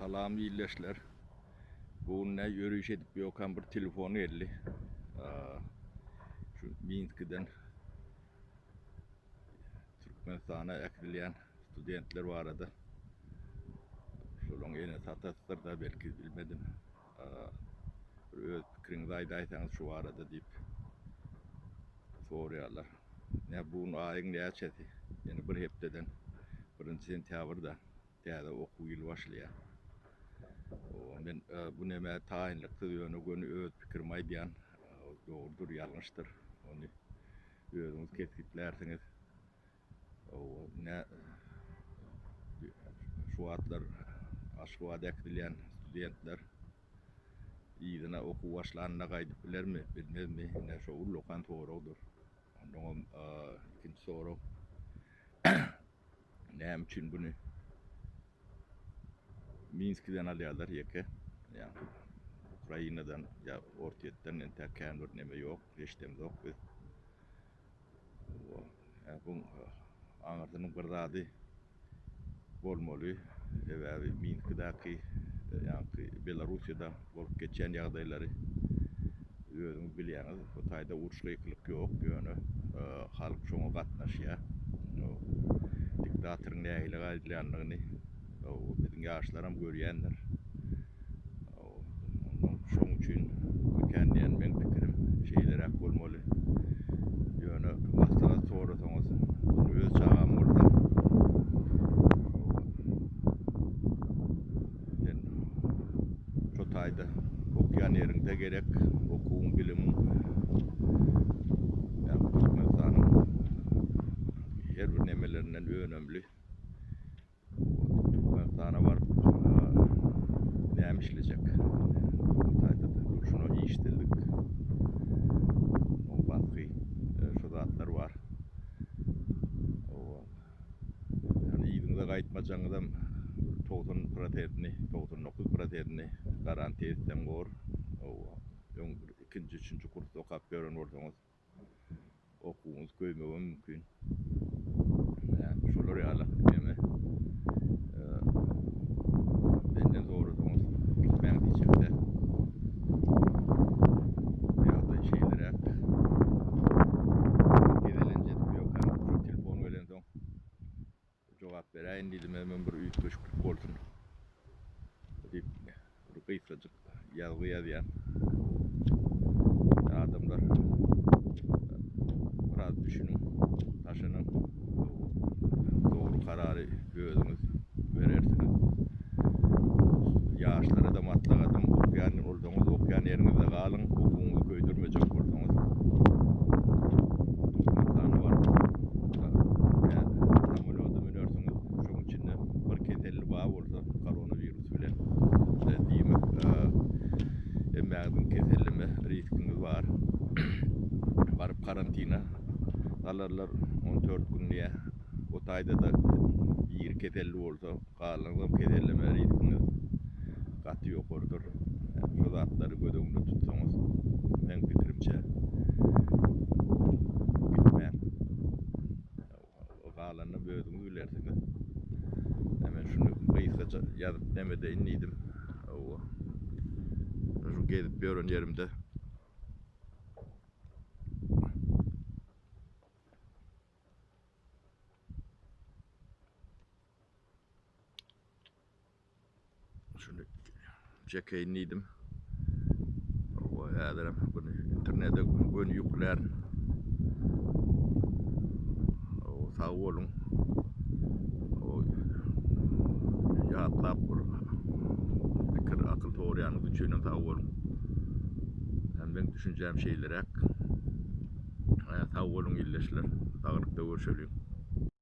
Salam İLDEŞLER. Bugün ne yürüyüş edip bir okan bir telefonu geldi. Şu Minsk'den Türkmenistan'a ekleyen studentler var arada. Şolun yine satasıdır da belki bilmedim. Öz fikrinizi aydaysanız şu arada deyip soruyorlar. Ne bunun ayın ne açeti? Yani bir hepteden 1. sentyabrda TÄZE oku yılı başlıyor. Ben bu neme tayinlikti yönü gönü öz fikirmay diyen doğrudur yanlıştır. Onu özünüz kesiklersiniz. Ne şu atlar aşkıva ekliyen studentler iyidine oku başlanına kaydıp bilir mi bilmez mi? Ne şu ULLAKAN sorudur. Ondan ikinci soru ne için bunu Minsk'den alıyorlar yeke. Yani Ukrayna'dan ya Ortayetten enterken bir neme yok, geçtim yok. Yani bu anlatının bir adı olmalı. Ve Minsk'daki yani Belarusya'da olup geçen yağdayları özünüz biliyorsunuz. Bu tayda uçluykluk yok. Yani halk çoğu katnaşıyor. Diktatörün neyle gaydilenlerini bizim yaşlarım görüyenler. Şunun için kendiyen ben fikrim şeylere olmalı. Yani maksat sorarsanız öz çağım orada. Yani şu tayda okuyan yerinde gerek okuğun bilimin yani Türkmenistan'ın her bir nemelerinden önemli. Türkmenistan'a var ne işleyecek? Şunu iyi işledik. O bakı şu atlar var. Yani iyiliğinde kayıtmacağınızdan 99%'ni garanti etsem olur. İkinci, üçüncü kursta okap gören olsanız okuğunuz koymamı mümkün. Yani şuları alak deme. Benden doğrusunuz gitmeyen diyecek de. Ya da şeylere gedelince yok yani şu telefonu ölen son jogap vereyim dedim hemen bir 3-5 olsun deyip bir kıyfacık yazıya diyen adamlar biraz düşünün taşının doğru kararı gözünüz verirsiniz. Yaşlara da matlakadım okuyan olduğunuz okuyan yerinizde kalın okuğunuzu köydürmeyecek olsanız Türkmenistan'ı var yani tamamladım biliyorsunuz şunun içinde bir keselli bağ olsa koronavirüs bile diyeyim emeğin keselleme riskiniz var varıp karantina alırlar 14 gün diye o tayda da bir keselli olsa kalınızım keselleme riskiniz katı yok ordur. Yani şu atları gödümünü tutsanız ben fikrimce gitmeyen o kalanını böldüğünü ülersiniz. Hemen şunu kıyısaca yazıp demede inliydim. Şu gezip bir ön yerimde şunu çekeyinliydim. O yadırım bunu internete bunu yükler. O sağ olun. O yatlap fikir akıl doğrayanı düşünün sağ olun. Hem ben düşüneceğim şeyler hak. Sağ olun İLDEŞLER. Sağlıkta görüşelim.